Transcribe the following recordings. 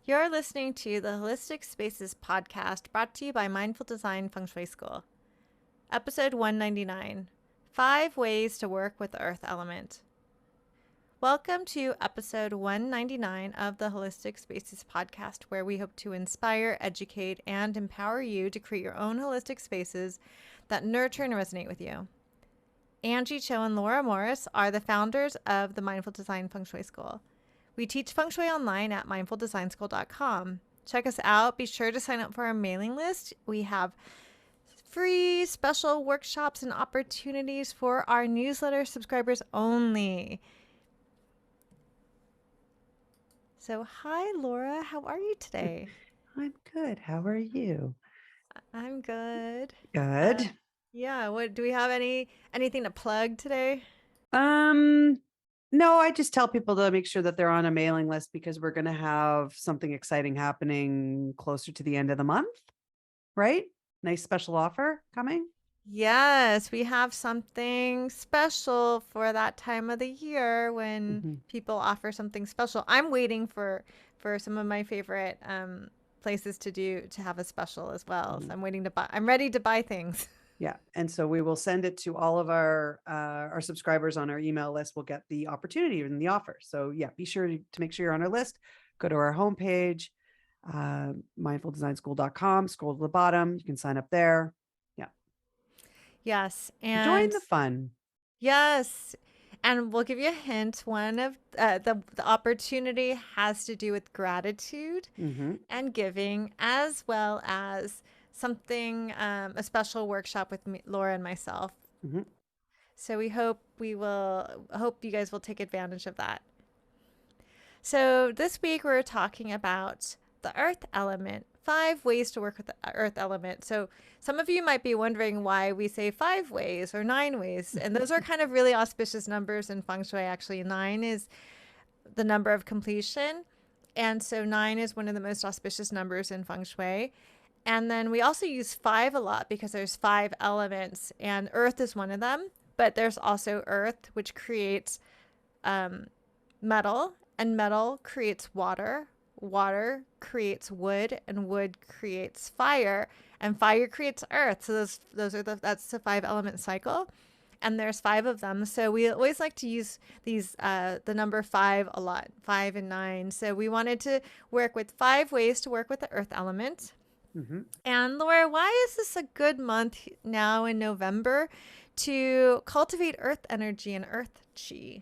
You're listening to the Holistic Spaces podcast brought to you by Mindful Design Feng Shui School. Episode 199, 5 Ways to Work with the Earth Element. Welcome to episode 199 of the Holistic Spaces podcast, where we hope to inspire, educate, and empower you to create your own holistic spaces that nurture and resonate with you. Angie Cho and Laura Morris are the founders of the Mindful Design Feng Shui School. We teach Feng Shui online at mindfuldesignschool.com. Check us out. Be sure to sign up for our mailing list. We have free special workshops and opportunities for our newsletter subscribers only. So, hi, Laura. How are you today? I'm good. How are you? I'm good. Uh, Good. yeah. What do we have? Anything to plug today? Um, no, I just tell people to make sure that they're on a mailing list because we're going to have something exciting happening closer to the end of the month, right? Nice special offer coming. Yes, we have something special for that time of the year when Mhm. people offer something special. I'm waiting for some of my favorite places to have a special as well. So Mhm. I'm waiting to buy. I'm ready to buy things. Yeah, and so we will send it to all of our subscribers on our email list. Will get the opportunity and the offer. So yeah, be sure to make sure you're on our list. Go to our homepage, mindfuldesignschool.com. Scroll to the bottom. You can sign up there. Yeah, Yes, join and the fun. yes, and we'll give you a hint. One of the opportunity has to do with gratitude Mm-hmm. and giving, as well as something a special workshop with me, Laura and myself. Mm-hmm. So we hope you guys will take advantage of that. So this week we're talking about the earth element, 5 ways to work with the earth element. So some of you might be wondering why we say 5 ways or 9 ways. And those are kind of really auspicious numbers in feng shui. Actually, 9 is the number of completion. And so 9 is one of the most auspicious numbers in feng shui. And then we also use 5 a lot because there's 5 elements, and earth is one of them. But there's also earth, which creates um, metal, and metal creates water. Water creates wood, and wood creates fire, and fire creates earth. So that's the 5 element cycle, and there's 5 of them. So we always like to use these the number 5 a lot, 5 and 9. So we wanted to work with 5 ways to work with the earth element. Mm-hmm. And Laura, why is this a good month now in November to cultivate earth energy and earth chi?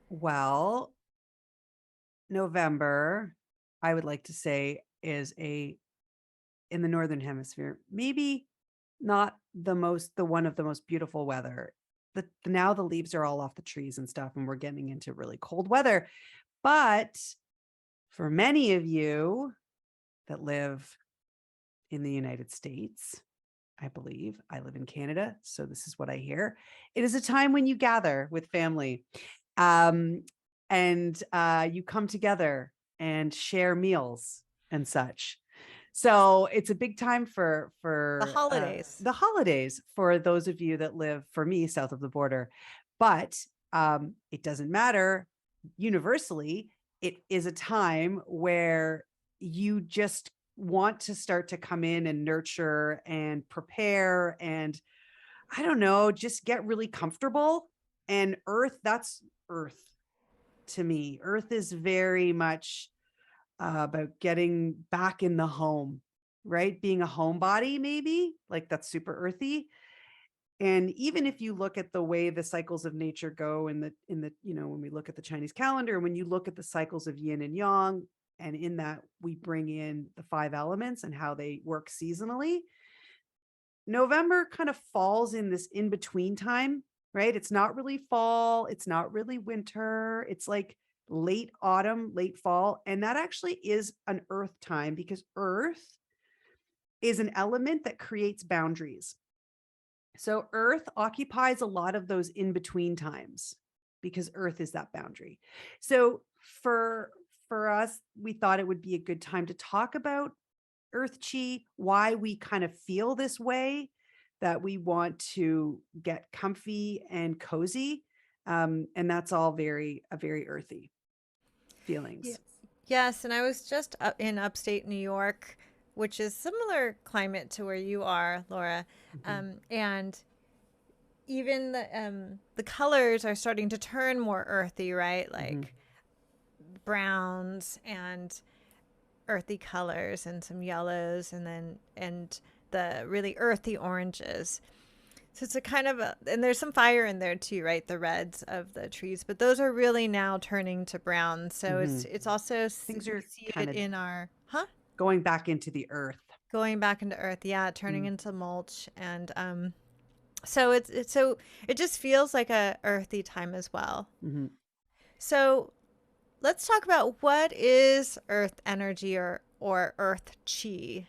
Well, November, I would like to say, is a in the Northern Hemisphere, maybe not the one of the most beautiful weather. Now the leaves are all off the trees and stuff, and we're getting into really cold weather. But for many of you that live in the United States, I believe I live in Canada, so this is what I hear. It is a time when you gather with family, um, and you come together and share meals and such. So it's a big time The for holidays. the holidays for those of you that live, for me, south of the border. But it doesn't matter. Universally, it is a time where you just want to start to come in and nurture and prepare and, I don't know, just get really comfortable. And earth, that's earth to me. Earth is very much about getting back in the home, right? Being a homebody, maybe like that's super earthy. And even if you look at the way the cycles of nature go when we look at the Chinese calendar, when you look at the cycles of yin and yang, and in that we bring in the 5 elements and how they work seasonally, November kind of falls in this in between time, right? It's not really fall, it's not really winter. It's like late autumn, late fall. And that actually is an earth time because earth is an element that creates boundaries. So earth occupies a lot of those in between times because earth is that boundary. So for us, we thought it would be a good time to talk about earth chi, why we kind of feel this way, that we want to get comfy and cozy. And that's all very earthy Yeah. feelings. Yes, and I was just up in upstate New York, which is similar climate to where you are, Laura. Hmm. And even the colors are starting to turn more earthy, right? Hmm. Like browns and earthy colors and some yellows and the really earthy oranges. So it's a kind of a, and there's some fire in there too, right? The reds of the trees, but those are really now turning to brown. So Hmm. it's also Things we are see kind it of in our going back into the earth. going back into earth, yeah, turning Mm. into mulch, and so so it just feels like a earthy time as well. Hmm. So let's talk about what is earth energy or earth chi.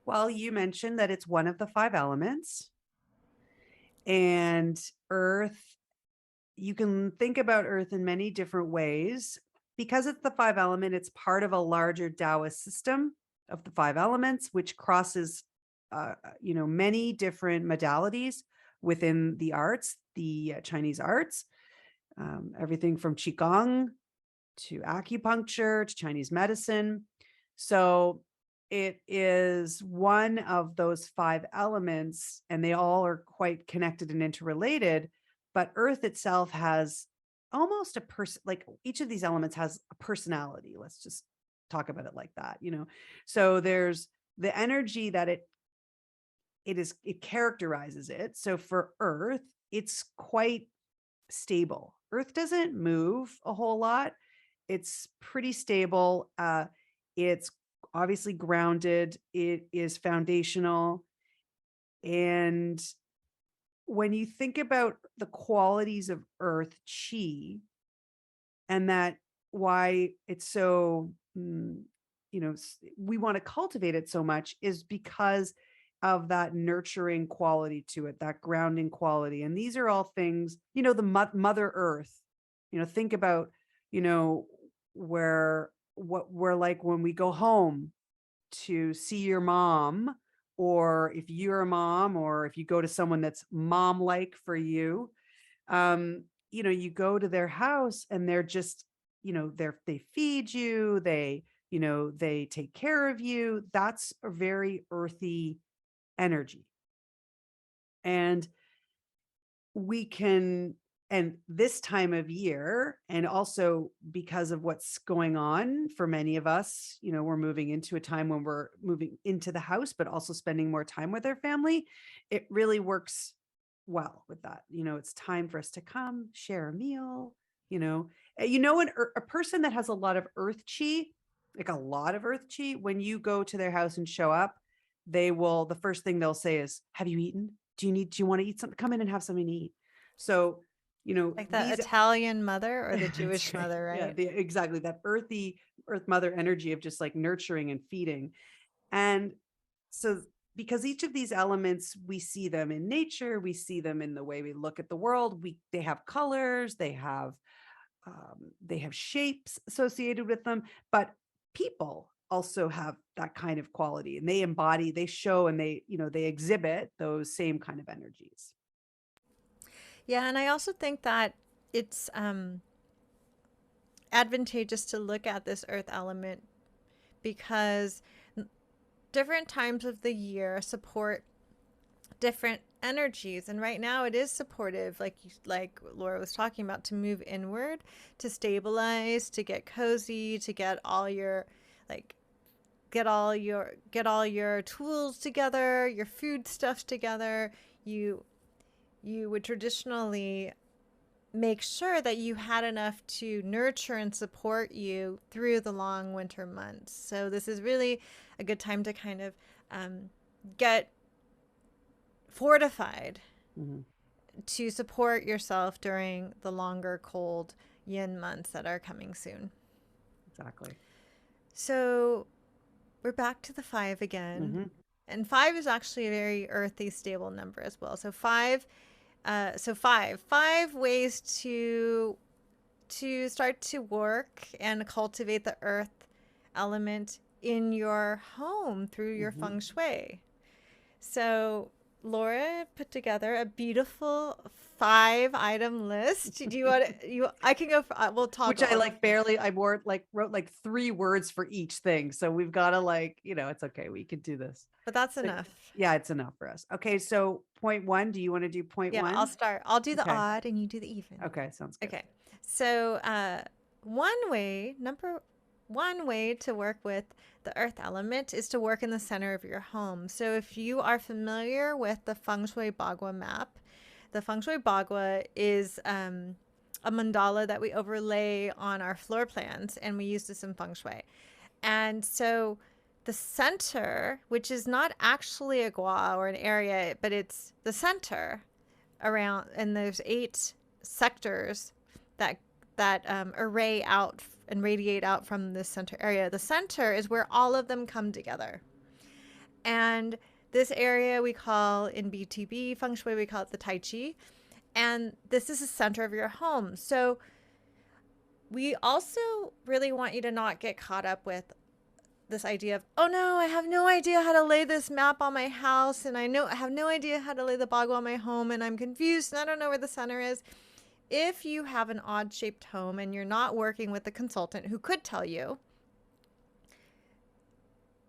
Well, you mentioned that it's one of the five elements, and earth, you can think about earth in many different ways. Because it's the five element, it's part of a larger Taoist system of the five elements, which crosses, many different modalities within the arts, the Chinese arts, everything from Qigong to acupuncture to Chinese medicine. So it is one of those five elements, and they all are quite connected and interrelated. But Earth itself has almost a person, like each of these elements has a personality. Let's just talk about it like that. So there's the energy that it characterizes it. So for Earth, it's quite stable. Earth doesn't move a whole lot. It's pretty stable. It's obviously grounded. It is foundational. And when you think about the qualities of Earth chi, and that why it's so, we want to cultivate it so much is because of that nurturing quality to it, that grounding quality. And these are all things, the mother earth, think about, you know where what we're like when we go home to see your mom, or if you're a mom, or if you go to someone that's mom like for you. You go to their house and they're just, they feed you, they take care of you. That's a very earthy energy. And we can, and this time of year, and also because of what's going on for many of us, we're moving into a time when we're moving into the house but also spending more time with our family. It really works well with that. It's time for us to come share a meal. you know a person that has a lot of earth chi, like a lot of earth chi, when you go to their house and show up, the first thing they'll say is, have you eaten? Do you want to eat something? Come in and have something to eat. So, Like the these Italian mother or the that's Jewish right. mother, Yeah, right? exactly, that earthy earth mother energy of just like nurturing and feeding. And so, because each of these elements, we see them in nature, we see them in the way we look at the world. They have colors, they have shapes associated with them, but people also have that kind of quality, and they show, and they exhibit those same kind of energies. Yeah, and I also think that it's advantageous to look at this earth element because different times of the year support different energies, and right now it is supportive, like Laura was talking about, to move inward, to stabilize, to get cozy, to get all your like get all your tools together, your food stuff together. You would traditionally make sure that you had enough to nurture and support you through the long winter months. So this is really a good time to kind of get fortified Mhm. to support yourself during the longer cold yin months that are coming soon. Exactly. So we're back to the five again. Hmm. And five is actually a very earthy, stable number as well. Five ways to start to work and cultivate the earth element in your home through your Hmm. feng shui. So Laura put together a beautiful 5-item list. Do you want you? I can go. We'll Which toggle. I I'll go. like barely, I wrote like 3 words for each thing. So we've got to it's okay. We can do this. But that's But enough. yeah, it's enough for us. Okay. So point one, do you want to do point Yeah, I'll one? start. I'll do the Okay. odd and you do the even. Okay. Sounds good. Okay. So, one way, number one way to work with the earth element is to work in the center of your home. So, if you are familiar with the Feng Shui Bagua map, the Feng Shui Bagua is a mandala that we overlay on our floor plans, and we use this in Feng Shui. And so, the center, which is not actually a gua or an area, but it's the center around, and there's 8 sectors that array out and radiate out from the center area. The center is where all of them come together, and this area we call in BTB feng shui, we call it the Tai Chi, and this is the center of your home. So we also really want you to not get caught up with this idea of, oh no, I have no idea how to lay this map on my house, and I have no idea how to lay the bagua on my home, and I'm confused and I don't know where the center is. If you have an odd shaped home and you're not working with a consultant who could tell you,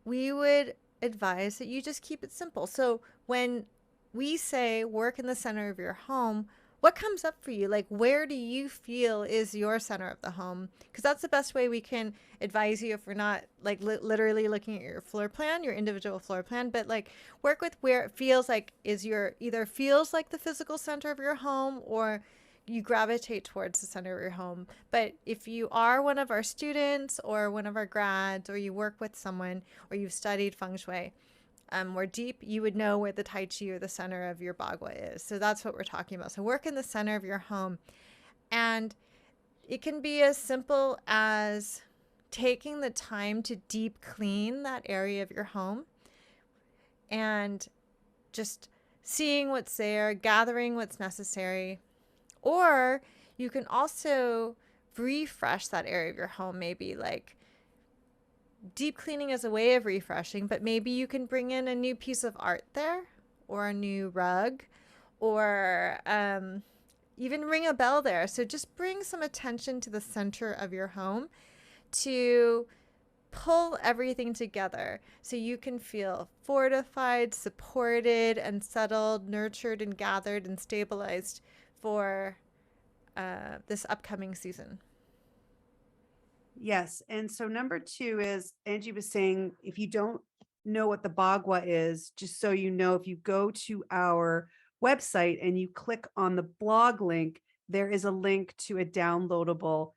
we would advise that you just keep it simple. So when we say work in the center of your home, what comes up for you? Like, where do you feel is your center of the home? Because that's the best way we can advise you if we're not like literally looking at your floor plan, your individual floor plan, but like work with where it feels like is your, either feels like the physical center of your home, or you gravitate towards the center of your home. But if you are one of our students or one of our grads, or you work with someone, or you've studied feng shui more deep, you would know where the Tai Chi or the center of your bagua is. So that's what we're talking about. So work in the center of your home. And it can be as simple as taking the time to deep clean that area of your home and just seeing what's there, gathering what's necessary. Or you can also refresh that area of your home, maybe like deep cleaning as a way of refreshing, but maybe you can bring in a new piece of art there, or a new rug, or even ring a bell there. So just bring some attention to the center of your home to pull everything together so you can feel fortified, supported, and settled, nurtured, and gathered and stabilized for this upcoming season. Yes. And so number 2 is, Angie was saying, if you don't know what the Bagua is, just so you know, if you go to our website and you click on the blog link, there is a link to a downloadable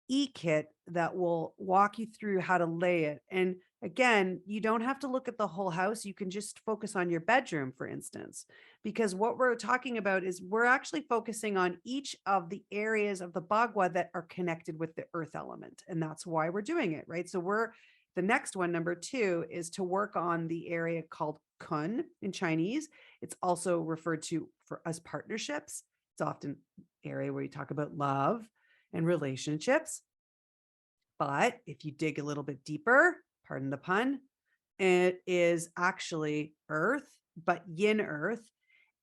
e-kit that will walk you through how to lay it. And again, you don't have to look at the whole house. You can just focus on your bedroom, for instance, because what we're talking about is we're actually focusing on each of the areas of the bagua that are connected with the earth element. And that's why we're doing it, right? So the next one, number 2, is to work on the area called kun in Chinese. It's also referred to as partnerships. It's often area where you talk about love and relationships. But if you dig a little bit deeper, pardon the pun, it is actually earth, but yin earth.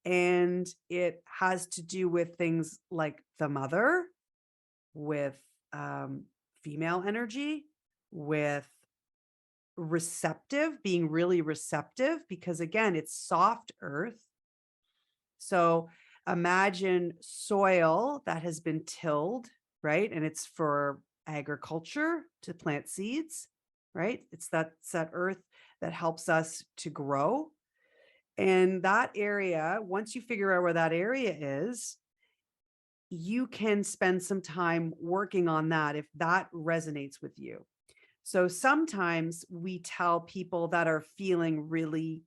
And it has to do with things like the mother, with female energy, with receptive, being really receptive, because again, it's soft earth. So imagine soil that has been tilled, right? And it's for agriculture to plant seeds, right? It's that earth that helps us to grow. And that area, once you figure out where that area is, you can spend some time working on that if that resonates with you. So sometimes we tell people that are feeling really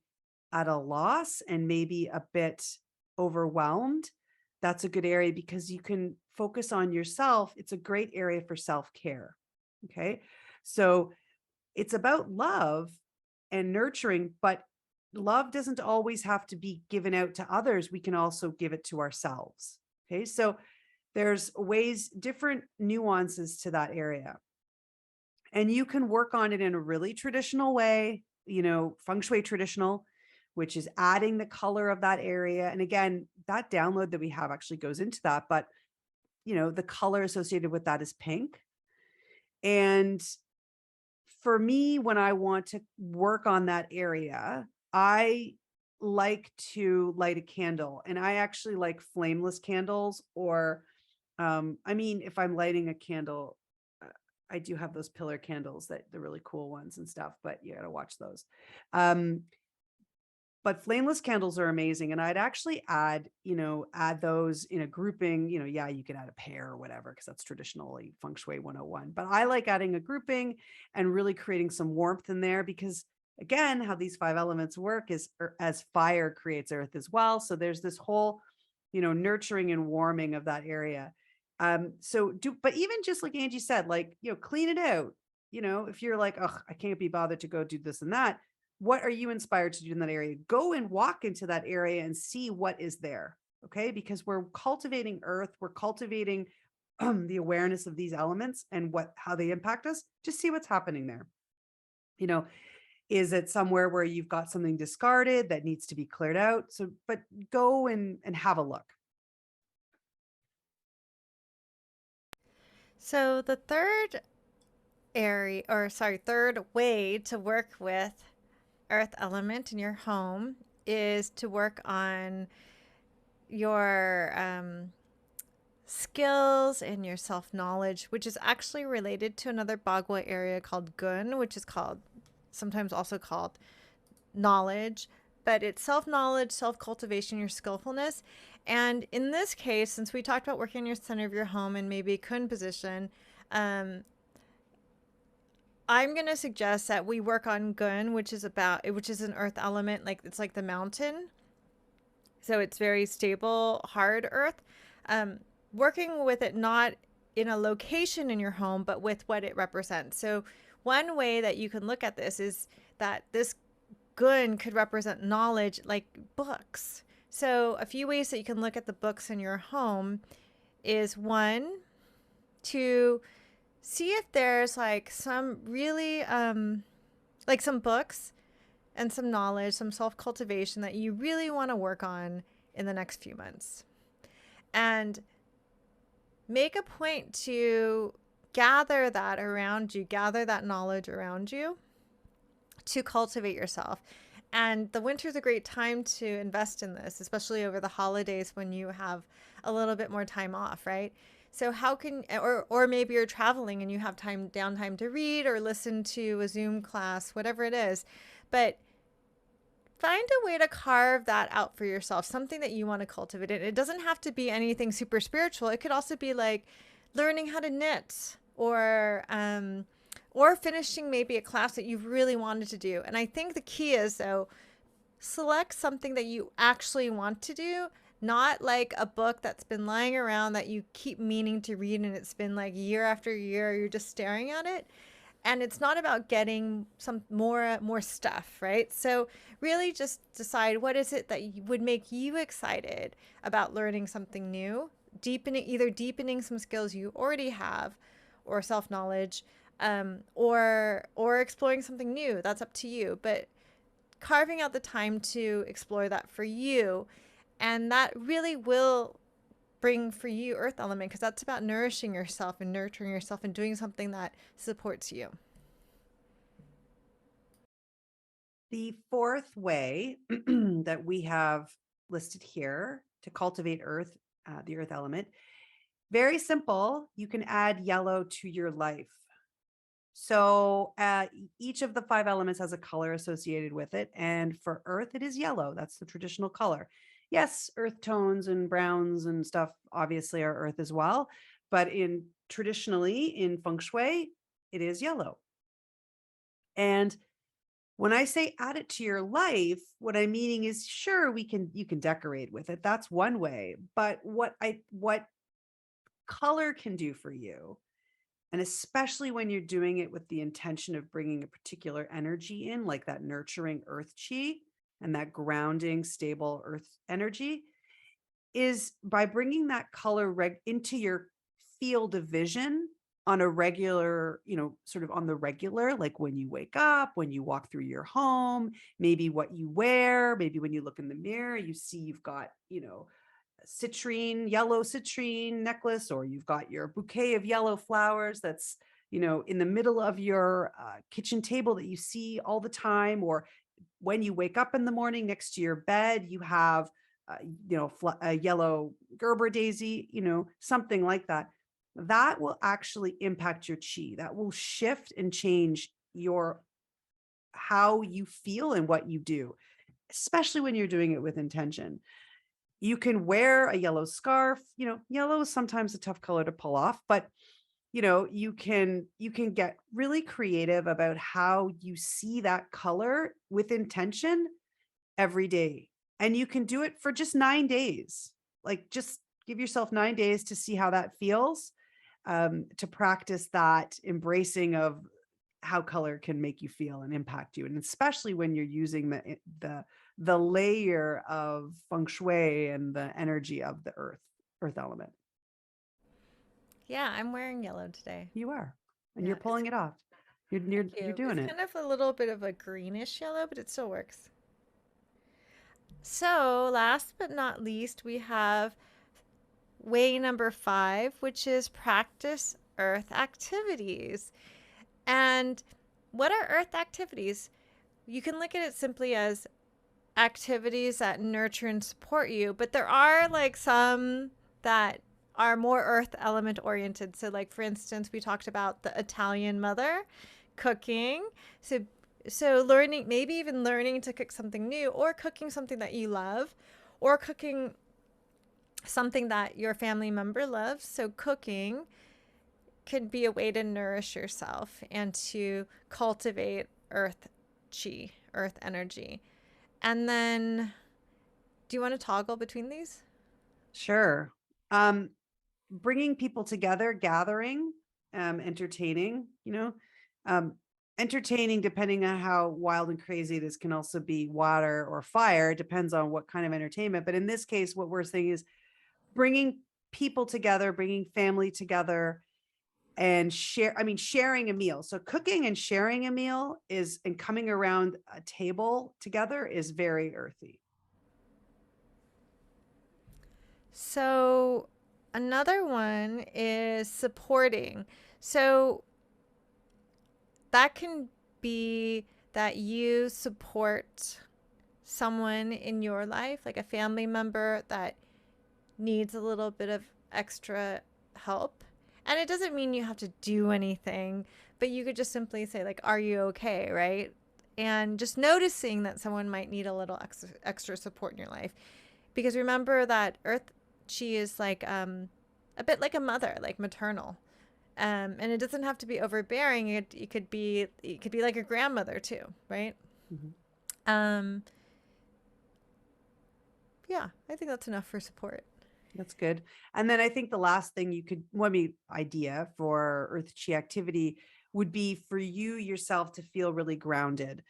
at a loss and maybe a bit overwhelmed, that's a good area because you can focus on yourself. It's a great area for self-care. Okay. So it's about love and nurturing, but love doesn't always have to be given out to others. We can also give it to ourselves. Okay. So there's ways, different nuances to that area. And you can work on it in a really traditional way, feng shui traditional, which is adding the color of that area. And again, that download that we have actually goes into that, but the color associated with that is pink. And for me, when I want to work on that area, I like to light a candle, and I actually like flameless candles, or I mean, if I'm lighting a candle, uh, I do have those pillar candles, that the really cool ones and stuff, but you got to watch those. Um, but flameless candles are amazing. And I'd actually add those in a grouping. Yeah, you could add a pair or whatever, because that's traditionally Feng Shui 101. But I like adding a grouping and really creating some warmth in there, because again, how these five elements work is as fire creates earth as well. So there's this whole, nurturing and warming of that area. But even just like Angie said, like, clean it out. If you're like, oh, I can't be bothered to go do this and that, what are you inspired to do in that area? Go and walk into that area and see what is there. Okay. Because we're cultivating earth, we're cultivating the awareness of these elements and how they impact us. Just see what's happening there. Is it somewhere where you've got something discarded that needs to be cleared out? So, but go and have a look. So the third way to work with earth element in your home is to work on your skills and your self-knowledge, which is actually related to another Bagua area called Gun, which is sometimes also called knowledge, but it's self-knowledge, self-cultivation, your skillfulness. And in this case, since we talked about working in your center of your home and maybe Kun position, I'm going to suggest that we work on Gun, which is an earth element, like it's like the mountain. So it's very stable, hard earth. Working with it not in a location in your home, but with what it represents. So one way that you can look at this is that this Gun could represent knowledge, like books. So a few ways that you can look at the books in your home is, one, to see if there's like some really like some books and some knowledge, some self-cultivation that you really want to work on in the next few months. And make a point to gather that around you, gather that knowledge around you to cultivate yourself. And the winter is a great time to invest in this, especially over the holidays when you have a little bit more time off, right? So how can, or maybe you're traveling and you have downtime to read or listen to a Zoom class, whatever it is. But find a way to carve that out for yourself, something that you want to cultivate. It doesn't have to be anything super spiritual. It could also be like learning how to knit, or finishing maybe a class that you've really wanted to do. And I think the key is, though, select something that you actually want to do, not like a book that's been lying around that you keep meaning to read and it's been like year after year, you're just staring at it. And it's not about getting some more stuff, right? So really just decide, what is it that would make you excited about learning something new, either deepening some skills you already have, or self-knowledge, or exploring something new. That's up to you. But carving out the time to explore that for you, and that really will bring for you earth element, because that's about nourishing yourself and nurturing yourself and doing something that supports you. The fourth way that we have listed here to cultivate earth, the earth element, very simple. You can add yellow to your life. So each of the five elements has a color associated with it. And for earth, it is yellow. That's the traditional color. Yes, earth tones and browns and stuff obviously are earth as well. But traditionally in Feng Shui, it is yellow. And when I say add it to your life, what I'm meaning is, sure, you can decorate with it. That's one way. But what color can do for you, and especially when you're doing it with the intention of bringing a particular energy in, like that nurturing earth chi and that grounding, stable earth energy, is by bringing that color into your field of vision. on a regular, sort of on the regular, like when you wake up, when you walk through your home, maybe what you wear, maybe when you look in the mirror, you see you've got, yellow citrine necklace, or you've got your bouquet of yellow flowers that's, in the middle of your kitchen table that you see all the time, or when you wake up in the morning next to your bed, you have, a yellow Gerber daisy, something like that. That will actually impact your chi. That will shift and change how you feel and what you do, especially when you're doing it with intention. You can wear a yellow scarf. Yellow is sometimes a tough color to pull off, but you can get really creative about how you see that color with intention every day. And you can do it for just 9 days. Like, just give yourself 9 days to see how that feels, to practice that embracing of how color can make you feel and impact you, and especially when you're using the layer of feng shui and the energy of the earth element. Yeah, I'm wearing yellow today. You are, and you're Yeah, it's pulling it off. You're thank you're you. doing It's it. kind of a little bit of a greenish yellow, but it still works. So, last but not least, we have way number 5, which is practice earth activities. And what are earth activities? You can look at it simply as activities that nurture and support you, but there are like some that are more earth element oriented. So, like for instance, we talked about the Italian mother cooking. So learning, maybe even learning to cook something new, or cooking something that you love, or cooking something that your family member loves. So cooking can be a way to nourish yourself and to cultivate earth chi, earth energy. And then, do you want to toggle between these? Sure. Um, Bringing people together, gathering, entertaining, um, entertaining, depending on how wild and crazy it is, can also be water or fire. It depends on what kind of entertainment. But in this case, what we're saying is bringing people together, bringing family together, and sharing a meal. So cooking and sharing a meal and coming around a table together is very earthy. So, another one is supporting. So, that can be that you support someone in your life, like a family member that needs a little bit of extra help. And it doesn't mean you have to do anything, but you could just simply say, like, are you okay? Right. And just noticing that someone might need a little extra support in your life. Because remember that Earth, she is like a bit like a mother, like maternal. And it doesn't have to be overbearing. It could be like a grandmother too, right? Mhm. Um, yeah, I think that's enough for support. That's good. And then I think the last thing you could, well, idea for Earth Chi activity would be for you yourself to feel really grounded.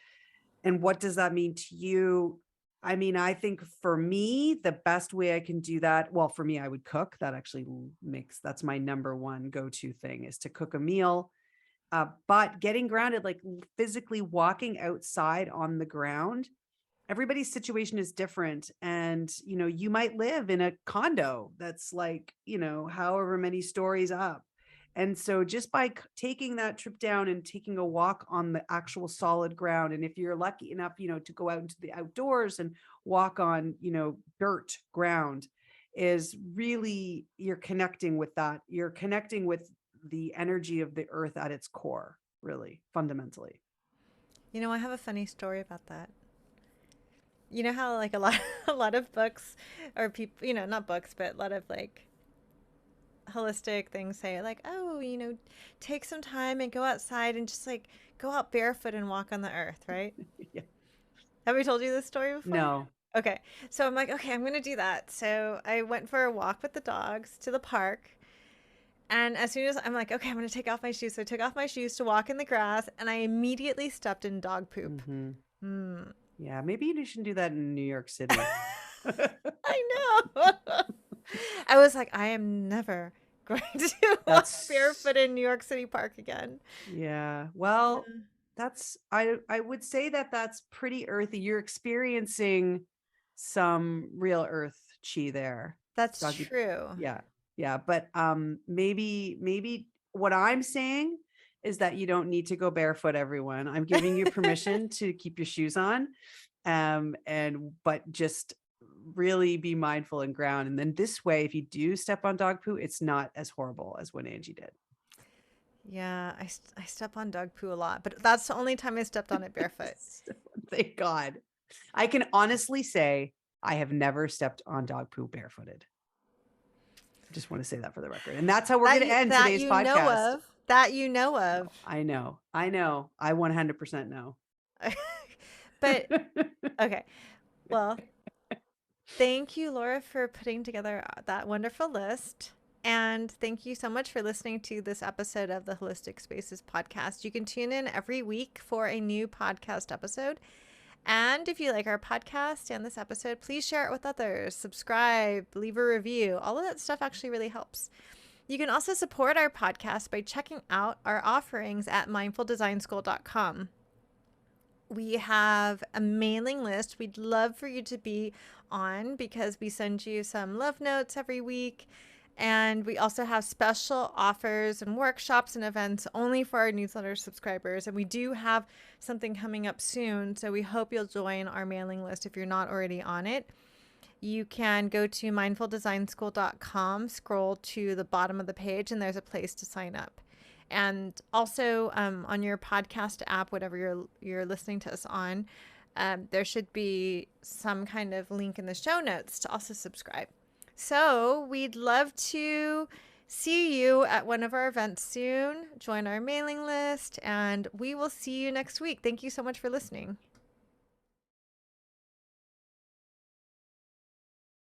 And what does that mean to you? I think for me, the best way I can do that, well, for me, I would cook. That actually that's my number one go-to thing, is to cook a meal. But getting grounded, like physically walking outside on the ground, everybody's situation is different. And you might live in a condo that's like, however many stories up. And so just by taking that trip down and taking a walk on the actual solid ground, and if you're lucky enough, to go out into the outdoors and walk on, dirt ground, is really, you're connecting with that. You're connecting with the energy of the earth at its core, really fundamentally. I have a funny story about that. You know how like a lot a lot of books or people, not books, but a lot of like holistic things say like, oh, take some time and go outside and just like go out barefoot and walk on the earth, right? Yeah. Have we told you this story before? No. Okay. So I'm like, okay, I'm going to do that. So I went for a walk with the dogs to the park. And as soon as I'm like, okay, I'm going to take off my shoes. So I took off my shoes to walk in the grass and I immediately stepped in dog poop. Hmm. Hmm. Yeah, maybe you shouldn't do that in New York City. I know. I was like, I am never, going to walk That's barefoot in New York City Park again. yeah. Well, that's I would say that that's pretty earthy. You're experiencing some real earth chi there. That's Doggy. true. Yeah. Yeah, but maybe what I'm saying is that you don't need to go barefoot, everyone. I'm giving you permission to keep your shoes on. And but just really be mindful and ground. And then this way, if you do step on dog poo, it's not as horrible as when Angie did. Yeah, I step on dog poo a lot, but that's the only time I stepped on it barefoot. Thank God. I can honestly say I have never stepped on dog poo barefooted. I just want to say that for the record. And that's how we're going to end That today's you know podcast. of. That you know No, of. I know. I know. I 100% know. But okay. Well, thank you, Laura, for putting together that wonderful list. And thank you so much for listening to this episode of the Holistic Spaces podcast. You can tune in every week for a new podcast episode. And if you like our podcast and this episode, please share it with others, subscribe, leave a review. All of that stuff actually really helps. You can also support our podcast by checking out our offerings at mindfuldesignschool.com. We have a mailing list we'd love for you to be on because we send you some love notes every week. And we also have special offers and workshops and events only for our newsletter subscribers. And we do have something coming up soon. So we hope you'll join our mailing list if you're not already on it. You can go to mindfuldesignschool.com, scroll to the bottom of the page, and there's a place to sign up. And also on your podcast app, whatever you're listening to us on, there should be some kind of link in the show notes to also subscribe. So we'd love to see you at one of our events soon. Join our mailing list, and we will see you next week. Thank you so much for listening.